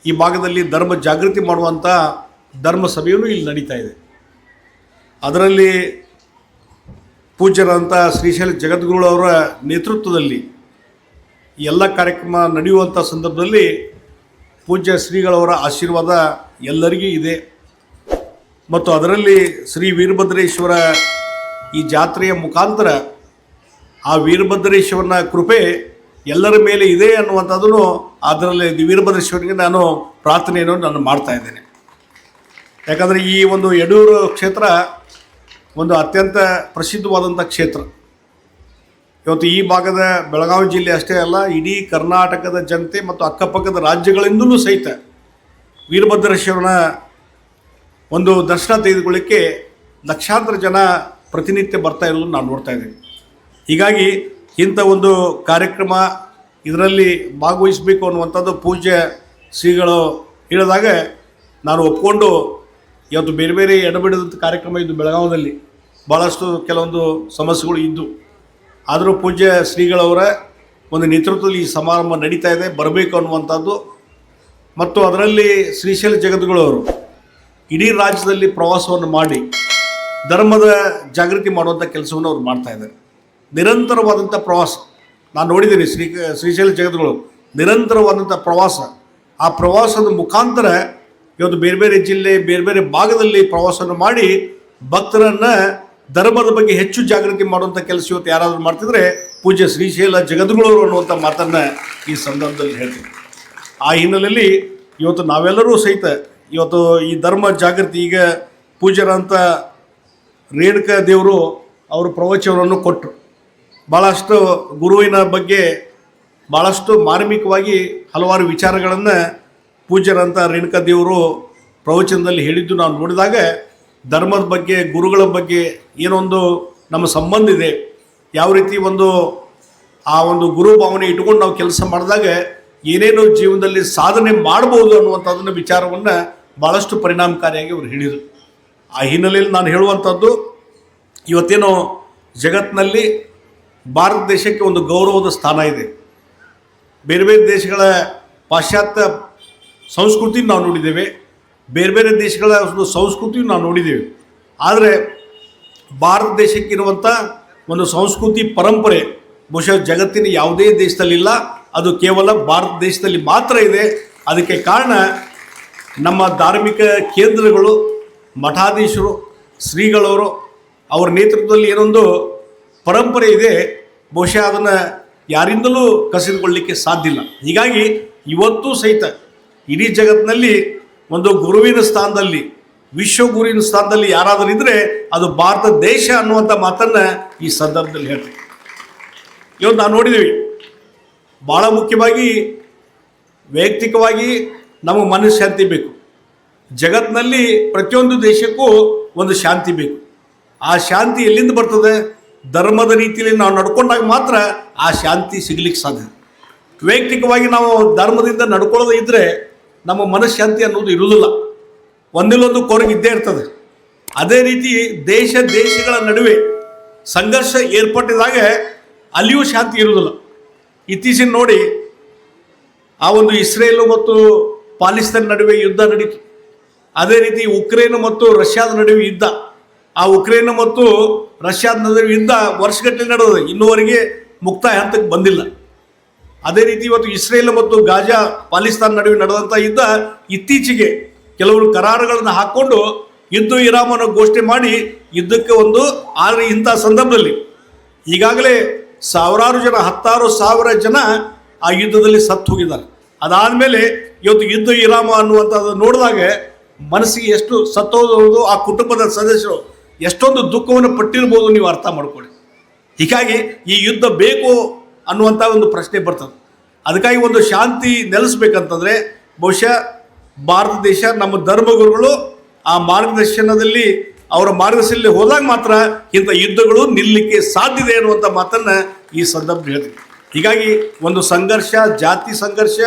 ಈ ಭಾಗದಲ್ಲಿ ಧರ್ಮ ಜಾಗೃತಿ ಮಾಡುವಂಥ ಧರ್ಮ ಸಭೆಯೂ ಇಲ್ಲಿ ನಡೀತಾ ಇದೆ. ಅದರಲ್ಲಿ ಪೂಜ್ಯರಂಥ ಶ್ರೀಶೈಲ ಜಗದ್ಗುರುಗಳವರ ನೇತೃತ್ವದಲ್ಲಿ ಎಲ್ಲ ಕಾರ್ಯಕ್ರಮ ನಡೆಯುವಂಥ ಸಂದರ್ಭದಲ್ಲಿ ಪೂಜ್ಯ ಶ್ರೀಗಳವರ ಆಶೀರ್ವಾದ ಎಲ್ಲರಿಗೂ ಇದೆ. ಮತ್ತು ಅದರಲ್ಲಿ ಶ್ರೀ ವೀರಭದ್ರೇಶ್ವರ ಈ ಜಾತ್ರೆಯ ಮುಖಾಂತರ ಆ ವೀರಭದ್ರೇಶ್ವರನ ಕೃಪೆ ಎಲ್ಲರ ಮೇಲೆ ಇದೆ ಅನ್ನುವಂಥದ್ದನ್ನು ಅದರಲ್ಲಿ ವೀರಭದ್ರೇಶ್ವರಿಗೆ ನಾನು ಪ್ರಾರ್ಥನೆಯನ್ನು ನಾನು ಮಾಡ್ತಾ ಇದ್ದೇನೆ. ಯಾಕಂದರೆ ಈ ಒಂದು ಯಡೂರು ಕ್ಷೇತ್ರ ಒಂದು ಅತ್ಯಂತ ಪ್ರಸಿದ್ಧವಾದಂಥ ಕ್ಷೇತ್ರ. ಇವತ್ತು ಈ ಭಾಗದ ಬೆಳಗಾವಿ ಜಿಲ್ಲೆ ಅಷ್ಟೇ ಅಲ್ಲ, ಇಡೀ ಕರ್ನಾಟಕದ ಜನತೆ ಮತ್ತು ಅಕ್ಕಪಕ್ಕದ ರಾಜ್ಯಗಳಿಂದಲೂ ಸಹಿತ ವೀರಭದ್ರೇಶ್ವರನ ಒಂದು ದರ್ಶನ ತೆಗೆದುಕೊಳ್ಳಿಕ್ಕೆ ಲಕ್ಷಾಂತರ ಜನ ಪ್ರತಿನಿತ್ಯ ಬರ್ತಾ ಇರೋದನ್ನು ನಾನು ನೋಡ್ತಾ ಇದ್ದೀನಿ. ಹೀಗಾಗಿ ಇಂಥ ಒಂದು ಕಾರ್ಯಕ್ರಮ ಇದರಲ್ಲಿ ಭಾಗವಹಿಸಬೇಕು ಅನ್ನುವಂಥದ್ದು ಪೂಜ್ಯ ಶ್ರೀಗಳು ಹೇಳಿದಾಗ ನಾನು ಒಪ್ಕೊಂಡು ಇವತ್ತು ಬೇರೆ ಬೇರೆ ಎಡಬಿಡದಂಥ ಕಾರ್ಯಕ್ರಮ ಇದ್ದು ಬೆಳಗಾವಿಯಲ್ಲಿ ಭಾಳಷ್ಟು ಕೆಲವೊಂದು ಸಮಸ್ಯೆಗಳು ಇದ್ದು, ಆದರೂ ಪೂಜ್ಯ ಶ್ರೀಗಳವರ ಒಂದು ನೇತೃತ್ವದಲ್ಲಿ ಈ ಸಮಾರಂಭ ನಡೀತಾ ಇದೆ, ಬರಬೇಕು ಅನ್ನುವಂಥದ್ದು. ಮತ್ತು ಅದರಲ್ಲಿ ಶ್ರೀಶೈಲ ಜಗದ್ಗುರುಗಳವರು ಇಡೀ ರಾಜ್ಯದಲ್ಲಿ ಪ್ರವಾಸವನ್ನು ಮಾಡಿ ಧರ್ಮದ ಜಾಗೃತಿ ಮಾಡುವಂಥ ಕೆಲಸವನ್ನು ಅವ್ರು ಮಾಡ್ತಾಯಿದ್ದಾರೆ. ನಿರಂತರವಾದಂಥ ಪ್ರವಾಸ ನಾನು ನೋಡಿದ್ದೀನಿ. ಶ್ರೀಶೈಲ ಜಗದ್ಗುರು ನಿರಂತರವಾದಂಥ ಪ್ರವಾಸ, ಆ ಪ್ರವಾಸದ ಮುಖಾಂತರ ಇವತ್ತು ಬೇರೆ ಬೇರೆ ಜಿಲ್ಲೆ ಬೇರೆ ಬೇರೆ ಭಾಗದಲ್ಲಿ ಪ್ರವಾಸವನ್ನು ಮಾಡಿ ಭಕ್ತರನ್ನು ಧರ್ಮದ ಬಗ್ಗೆ ಹೆಚ್ಚು ಜಾಗೃತಿ ಮಾಡುವಂಥ ಕೆಲಸ ಇವತ್ತು ಯಾರಾದರೂ ಮಾಡ್ತಿದ್ರೆ ಪೂಜ್ಯ ಶ್ರೀಶೈಲ ಜಗದ್ಗುರುಗಳು ಅನ್ನುವಂಥ ಮಾತನ್ನು ಈ ಸಂದರ್ಭದಲ್ಲಿ ಹೇಳ್ತೀನಿ. ಆ ಹಿನ್ನೆಲೆಯಲ್ಲಿ ಇವತ್ತು ನಾವೆಲ್ಲರೂ ಸಹಿತ ಇವತ್ತು ಈ ಧರ್ಮ ಜಾಗೃತಿ ಈಗ ಪೂಜ್ಯರಂಥ ರೇಣುಕಾ ದೇವರು ಅವರು ಪ್ರವಚನವನ್ನು ಕೊಟ್ಟರು. ಭಾಳಷ್ಟು ಗುರುವಿನ ಬಗ್ಗೆ ಭಾಳಷ್ಟು ಮಾರ್ಮಿಕವಾಗಿ ಹಲವಾರು ವಿಚಾರಗಳನ್ನು ಪೂಜ್ಯರಂಥ ರೇಣುಕಾ ದೇವರು ಪ್ರವಚನದಲ್ಲಿ ಹೇಳಿದ್ದು ನಾವು ನೋಡಿದಾಗ ಧರ್ಮದ ಬಗ್ಗೆ ಗುರುಗಳ ಬಗ್ಗೆ ಏನೊಂದು ನಮ್ಮ ಸಂಬಂಧ ಇದೆ, ಯಾವ ರೀತಿ ಆ ಒಂದು ಗುರು ಭಾವನೆ ಇಟ್ಕೊಂಡು ನಾವು ಕೆಲಸ ಮಾಡಿದಾಗ ಏನೇನು ಜೀವನದಲ್ಲಿ ಸಾಧನೆ ಮಾಡ್ಬೋದು ಅನ್ನುವಂಥದ್ದನ್ನು ವಿಚಾರವನ್ನು ಭಾಳಷ್ಟು ಪರಿಣಾಮಕಾರಿಯಾಗಿ ಅವರು ಹೇಳಿದರು. ಆ ಹಿನ್ನೆಲೆಯಲ್ಲಿ ನಾನು ಹೇಳುವಂಥದ್ದು, ಇವತ್ತೇನೋ ಜಗತ್ತಿನಲ್ಲಿ ಭಾರತ ದೇಶಕ್ಕೆ ಒಂದು ಗೌರವದ ಸ್ಥಾನ ಇದೆ. ಬೇರೆ ಬೇರೆ ದೇಶಗಳ ಪಾಶ್ಚಾತ್ಯ ಸಂಸ್ಕೃತಿ ನಾವು ನೋಡಿದ್ದೇವೆ, ಬೇರೆ ಬೇರೆ ದೇಶಗಳ ಒಂದು ಸಂಸ್ಕೃತಿ ನಾವು ನೋಡಿದ್ದೇವೆ. ಆದರೆ ಭಾರತ ದೇಶಕ್ಕಿರುವಂಥ ಒಂದು ಸಂಸ್ಕೃತಿ ಪರಂಪರೆ ಬಹುಶಃ ಜಗತ್ತಿನ ಯಾವುದೇ ದೇಶದಲ್ಲಿಲ್ಲ, ಅದು ಕೇವಲ ಭಾರತ ದೇಶದಲ್ಲಿ ಮಾತ್ರ ಇದೆ. ಅದಕ್ಕೆ ಕಾರಣ ನಮ್ಮ ಧಾರ್ಮಿಕ ಕೇಂದ್ರಗಳು, ಮಠಾಧೀಶರು, ಶ್ರೀಗಳವರು ಅವರ ನೇತೃತ್ವದಲ್ಲಿ ಏನೊಂದು ಪರಂಪರೆ ಇದೆ, ಬಹುಶಃ ಅದನ್ನು ಯಾರಿಂದಲೂ ಕಸಿದುಕೊಳ್ಳಲಿಕ್ಕೆ ಸಾಧ್ಯ ಇಲ್ಲ. ಹೀಗಾಗಿ ಇವತ್ತೂ ಸಹಿತ ಇಡೀ ಜಗತ್ತಿನಲ್ಲಿ ಒಂದು ಗುರುವಿನ ಸ್ಥಾನದಲ್ಲಿ, ವಿಶ್ವ ಗುರುವಿನ ಸ್ಥಾನದಲ್ಲಿ ಯಾರಾದರೂ ಇದ್ದರೆ ಅದು ಭಾರತ ದೇಶ ಅನ್ನುವಂಥ ಮಾತನ್ನು ಈ ಸಂದರ್ಭದಲ್ಲಿ ಹೇಳ್ತೀವಿ. ಇವತ್ತು ನಾವು ನೋಡಿದ್ದೀವಿ, ಭಾಳ ಮುಖ್ಯವಾಗಿ ವೈಯಕ್ತಿಕವಾಗಿ ನಮಗೆ ಮನಃಶಾಂತಿ ಬೇಕು. ಜಗತ್ತಿನಲ್ಲಿ ಪ್ರತಿಯೊಂದು ದೇಶಕ್ಕೂ ಒಂದು ಶಾಂತಿ ಬೇಕು. ಆ ಶಾಂತಿ ಎಲ್ಲಿಂದ ಬರ್ತದೆ? ಧರ್ಮದ ರೀತಿಯಲ್ಲಿ ನಾವು ನಡ್ಕೊಂಡಾಗ ಮಾತ್ರ ಆ ಶಾಂತಿ ಸಿಗಲಿಕ್ಕೆ ಸಾಧ್ಯ. ವೈಯಕ್ತಿಕವಾಗಿ ನಾವು ಧರ್ಮದಿಂದ ನಡ್ಕೊಳ್ಳೋದು ಇದ್ದರೆ ನಮ್ಮ ಮನಃಶಾಂತಿ ಅನ್ನೋದು ಇರುವುದಿಲ್ಲ, ಒಂದಿಲ್ಲೊಂದು ಕೊರಗೆ ಇದ್ದೇ ಇರ್ತದೆ. ಅದೇ ರೀತಿ ದೇಶಗಳ ನಡುವೆ ಸಂಘರ್ಷ ಏರ್ಪಟ್ಟಿದಾಗ ಅಲ್ಲಿಯೂ ಶಾಂತಿ ಇರುವುದಿಲ್ಲ. ಇತ್ತೀಚಿನ ನೋಡಿ, ಆ ಒಂದು ಇಸ್ರೇಲು ಮತ್ತು ಪಾಕಿಸ್ತಾನ ನಡುವೆ ಯುದ್ಧ ನಡೀತು. ಅದೇ ರೀತಿ ಉಕ್ರೇನ್ ಮತ್ತು ರಷ್ಯಾದ ನಡುವೆ ಯುದ್ಧ. ಆ ಉಕ್ರೇನ್ ಮತ್ತು ರಷ್ಯಾದ ನಡುವೆ ಯುದ್ಧ ವರ್ಷಗಟ್ಟಲೆ ನಡೆದಿದೆ, ಇನ್ನೂವರೆಗೆ ಮುಕ್ತಾಯ ಹಂತಕ್ಕೆ ಬಂದಿಲ್ಲ. ಅದೇ ರೀತಿ ಇವತ್ತು ಇಸ್ರೇಲ್ ಮತ್ತು ಗಾಜಾ ಪಾಕಿಸ್ತಾನ ನಡುವೆ ನಡೆದಂಥ ಯುದ್ಧ ಇತ್ತೀಚೆಗೆ ಕೆಲವರು ಕರಾರುಗಳನ್ನು ಹಾಕ್ಕೊಂಡು ಯುದ್ಧ ವಿರಾಮವನ್ನು ಘೋಷಣೆ ಮಾಡಿ ಯುದ್ಧಕ್ಕೆ ಆದರೆ ಇಂಥ ಸಂದರ್ಭದಲ್ಲಿ ಈಗಾಗಲೇ ಸಾವಿರಾರು ಜನ, 10,000 ಜನ ಆ ಯುದ್ಧದಲ್ಲಿ ಸತ್ತು ಹೋಗಿದ್ದಾರೆ. ಅದಾದಮೇಲೆ ಇವತ್ತು ಯುದ್ಧ ವಿರಾಮ ಅನ್ನುವಂಥದ್ದು ನೋಡಿದಾಗ ಮನಸ್ಸಿಗೆ ಎಷ್ಟು ಸತ್ತೋದು, ಆ ಕುಟುಂಬದ ಸದಸ್ಯರು ಎಷ್ಟೊಂದು ದುಃಖವನ್ನು ಪಟ್ಟಿರ್ಬೋದು, ನೀವು ಅರ್ಥ ಮಾಡ್ಕೊಳ್ಳಿ. ಹೀಗಾಗಿ ಈ ಯುದ್ಧ ಬೇಕು ಅನ್ನುವಂಥ ಒಂದು ಪ್ರಶ್ನೆ ಬರ್ತದೆ. ಅದಕ್ಕಾಗಿ ಒಂದು ಶಾಂತಿ ನೆಲೆಸ್ಬೇಕಂತಂದರೆ ಬಹುಶಃ ಭಾರತ ದೇಶ, ನಮ್ಮ ಧರ್ಮಗುರುಗಳು ಆ ಮಾರ್ಗದರ್ಶನದಲ್ಲಿ, ಅವರ ಮಾರ್ಗದರ್ಶನದಲ್ಲಿ ಹೋದಾಗ ಮಾತ್ರ ಇಂಥ ಯುದ್ಧಗಳು ನಿಲ್ಲಲಿಕ್ಕೆ ಸಾಧ್ಯತೆ ಅನ್ನುವಂಥ ಮಾತನ್ನು ಈ ಸಂದರ್ಭದಲ್ಲಿ ಹೇಳ್ತೀವಿ. ಹೀಗಾಗಿ ಒಂದು ಸಂಘರ್ಷ, ಜಾತಿ ಸಂಘರ್ಷ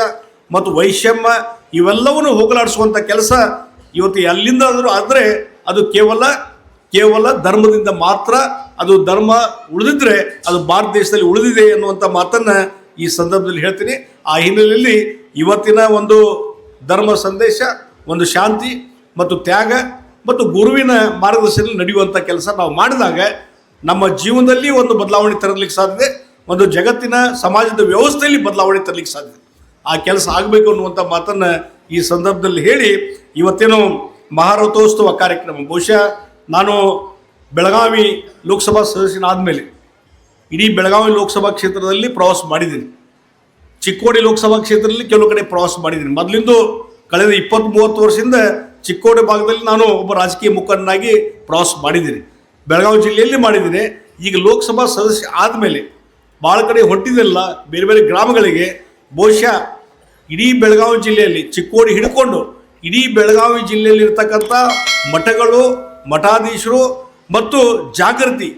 ಮತ್ತು ವೈಷಮ್ಯ ಇವೆಲ್ಲವನ್ನು ಹೋಗಲಾಡಿಸುವಂಥ ಕೆಲಸ ಇವತ್ತು ಎಲ್ಲಿಂದಾದರೂ ಆದರೆ ಅದು ಕೇವಲ ಧರ್ಮದಿಂದ ಮಾತ್ರ. ಅದು ಧರ್ಮ ಉಳಿದಿದ್ರೆ ಅದು ಭಾರತ ದೇಶದಲ್ಲಿ ಉಳಿದಿದೆ ಅನ್ನುವಂಥ ಮಾತನ್ನು ಈ ಸಂದರ್ಭದಲ್ಲಿ ಹೇಳ್ತೀನಿ. ಆ ಹಿನ್ನೆಲೆಯಲ್ಲಿ ಇವತ್ತಿನ ಒಂದು ಧರ್ಮ ಸಂದೇಶ, ಒಂದು ಶಾಂತಿ ಮತ್ತು ತ್ಯಾಗ ಮತ್ತು ಗುರುವಿನ ಮಾರ್ಗದರ್ಶನದಲ್ಲಿ ನಡೆಯುವಂಥ ಕೆಲಸ ನಾವು ಮಾಡಿದಾಗ ನಮ್ಮ ಜೀವನದಲ್ಲಿ ಒಂದು ಬದಲಾವಣೆ ತರಲಿಕ್ಕೆ ಸಾಧ್ಯತೆ, ಒಂದು ಜಗತ್ತಿನ ಸಮಾಜದ ವ್ಯವಸ್ಥೆಯಲ್ಲಿ ಬದಲಾವಣೆ ತರಲಿಕ್ಕೆ ಸಾಧ್ಯತೆ. ಆ ಕೆಲಸ ಆಗಬೇಕು ಅನ್ನುವಂಥ ಮಾತನ್ನು ಈ ಸಂದರ್ಭದಲ್ಲಿ ಹೇಳಿ, ಇವತ್ತೇನು ಮಹಾರಥೋತ್ಸವ ಕಾರ್ಯಕ್ರಮ, ಬಹುಶಃ ನಾನು ಬೆಳಗಾವಿ ಲೋಕಸಭಾ ಸದಸ್ಯನಾದಮೇಲೆ ಇಡೀ ಬೆಳಗಾವಿ ಲೋಕಸಭಾ ಕ್ಷೇತ್ರದಲ್ಲಿ ಪ್ರವಾಸ ಮಾಡಿದ್ದೀನಿ. ಚಿಕ್ಕೋಡಿ ಲೋಕಸಭಾ ಕ್ಷೇತ್ರದಲ್ಲಿ ಕೆಲವು ಕಡೆ ಪ್ರವಾಸ ಮಾಡಿದ್ದೀನಿ. ಮೊದಲಿಂದು ಕಳೆದ 20-30 ವರ್ಷದಿಂದ ಚಿಕ್ಕೋಡಿ ಭಾಗದಲ್ಲಿ ನಾನು ಒಬ್ಬ ರಾಜಕೀಯ ಮುಖಂಡನಾಗಿ ಪ್ರವಾಸ ಮಾಡಿದ್ದೀನಿ. ಬೆಳಗಾವಿ ಜಿಲ್ಲೆಯಲ್ಲಿ ಮಾಡಿದ್ದೀನಿ. ಈಗ ಲೋಕಸಭಾ ಸದಸ್ಯ ಆದಮೇಲೆ ಭಾಳ ಕಡೆ ಹೊಂಟಿದ್ದೆಲ್ಲ ಬೇರೆ ಬೇರೆ ಗ್ರಾಮಗಳಿಗೆ. ಬಹುಶಃ ಇಡೀ ಬೆಳಗಾವಿ ಜಿಲ್ಲೆಯಲ್ಲಿ ಚಿಕ್ಕೋಡಿ ಹಿಡ್ಕೊಂಡು ಇಡೀ ಬೆಳಗಾವಿ ಜಿಲ್ಲೆಯಲ್ಲಿ ಇರ್ತಕ್ಕಂಥ ಮಠಗಳು, ಮಠಾಧೀಶರು ಮತ್ತು ಜಾಗೃತಿ,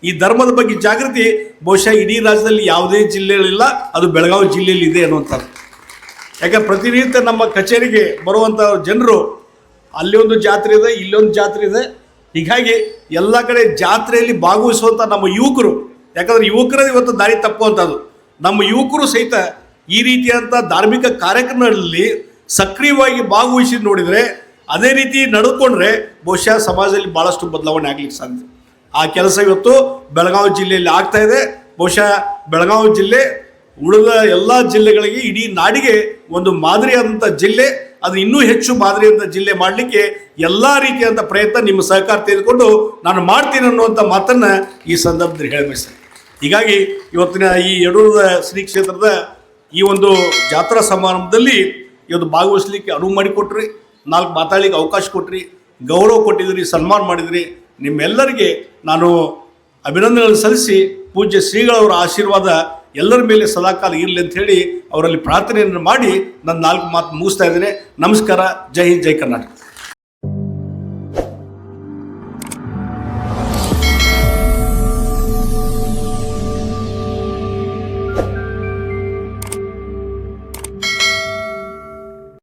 ಈ ಧರ್ಮದ ಬಗ್ಗೆ ಜಾಗೃತಿ ಬಹುಶಃ ಇಡೀ ರಾಜ್ಯದಲ್ಲಿ ಯಾವುದೇ ಜಿಲ್ಲೆಗಳಿಲ್ಲ, ಅದು ಬೆಳಗಾವಿ ಜಿಲ್ಲೆಯಲ್ಲಿ ಇದೆ ಅನ್ನುವಂಥದ್ದು. ಯಾಕೆ ಪ್ರತಿನಿತ್ಯ ನಮ್ಮ ಕಚೇರಿಗೆ ಬರುವಂಥ ಜನರು ಅಲ್ಲಿ ಒಂದು ಜಾತ್ರೆ ಇದೆ, ಇಲ್ಲೊಂದು ಜಾತ್ರೆ ಇದೆ, ಹೀಗಾಗಿ ಎಲ್ಲ ಕಡೆ ಜಾತ್ರೆಯಲ್ಲಿ ಭಾಗವಹಿಸುವಂಥ ನಮ್ಮ ಯುವಕರು, ಯಾಕಂದರೆ ಯುವಕರೇ ಇವತ್ತು ದಾರಿ ತಪ್ಪುವಂಥದ್ದು. ನಮ್ಮ ಯುವಕರು ಸಹಿತ ಈ ರೀತಿಯಾದಂಥ ಧಾರ್ಮಿಕ ಕಾರ್ಯಕ್ರಮಗಳಲ್ಲಿ ಸಕ್ರಿಯವಾಗಿ ಭಾಗವಹಿಸಿ ನೋಡಿದರೆ, ಅದೇ ರೀತಿ ನಡೆದುಕೊಂಡ್ರೆ ಬಹುಶಃ ಸಮಾಜದಲ್ಲಿ ಭಾಳಷ್ಟು ಬದಲಾವಣೆ ಆಗಲಿಕ್ಕೆ ಸಾಧ್ಯ. ಆ ಕೆಲಸ ಇವತ್ತು ಬೆಳಗಾವಿ ಜಿಲ್ಲೆಯಲ್ಲಿ ಆಗ್ತಾ ಇದೆ. ಬಹುಶಃ ಬೆಳಗಾವಿ ಜಿಲ್ಲೆ ಉಳಿದ ಎಲ್ಲ ಜಿಲ್ಲೆಗಳಿಗೆ, ಇಡೀ ನಾಡಿಗೆ ಒಂದು ಮಾದರಿಯಾದಂಥ ಜಿಲ್ಲೆ, ಅದು ಇನ್ನೂ ಹೆಚ್ಚು ಮಾದರಿಯಾದಂಥ ಜಿಲ್ಲೆ ಮಾಡಲಿಕ್ಕೆ ಎಲ್ಲ ರೀತಿಯಾದಂಥ ಪ್ರಯತ್ನ ನಿಮ್ಮ ಸಹಕಾರ ತೆಗೆದುಕೊಂಡು ನಾನು ಮಾಡ್ತೀನಿ ಅನ್ನುವಂಥ ಮಾತನ್ನು ಈ ಸಂದರ್ಭದಲ್ಲಿ ಹೇಳಬಯಸ್ತೇನೆ. ಹೀಗಾಗಿ ಇವತ್ತಿನ ಈ ಯಡೂರದ ಶ್ರೀ ಕ್ಷೇತ್ರದ ಈ ಒಂದು ಜಾತ್ರಾ ಸಮಾರಂಭದಲ್ಲಿ ಇವತ್ತು ಭಾಗವಹಿಸಲಿಕ್ಕೆ ಅನುವು ಮಾಡಿಕೊಟ್ರಿ, 4 ಮಾತಾಡಲಿಕ್ಕೆ ಅವಕಾಶ ಕೊಟ್ರಿ, ಗೌರವ ಕೊಟ್ಟಿದ್ರಿ, ಸನ್ಮಾನ ಮಾಡಿದ್ರಿ. ನಿಮ್ಮೆಲ್ಲರಿಗೆ ನಾನು ಅಭಿನಂದನೆಗಳನ್ನು ಸಲ್ಲಿಸಿ ಪೂಜ್ಯ ಶ್ರೀಗಳವರ ಆಶೀರ್ವಾದ ಎಲ್ಲರ ಮೇಲೆ ಸದಾಕಾಲ ಇರಲಿ ಅಂತ ಹೇಳಿ ಅವರಲ್ಲಿ ಪ್ರಾರ್ಥನೆಯನ್ನು ಮಾಡಿ ನನ್ನ 4 ಮಾತು ಮುಗಿಸ್ತಾ ಇದ್ದೇನೆ. ನಮಸ್ಕಾರ. ಜೈ ಹಿಂದ್, ಜೈ ಕರ್ನಾಟಕ.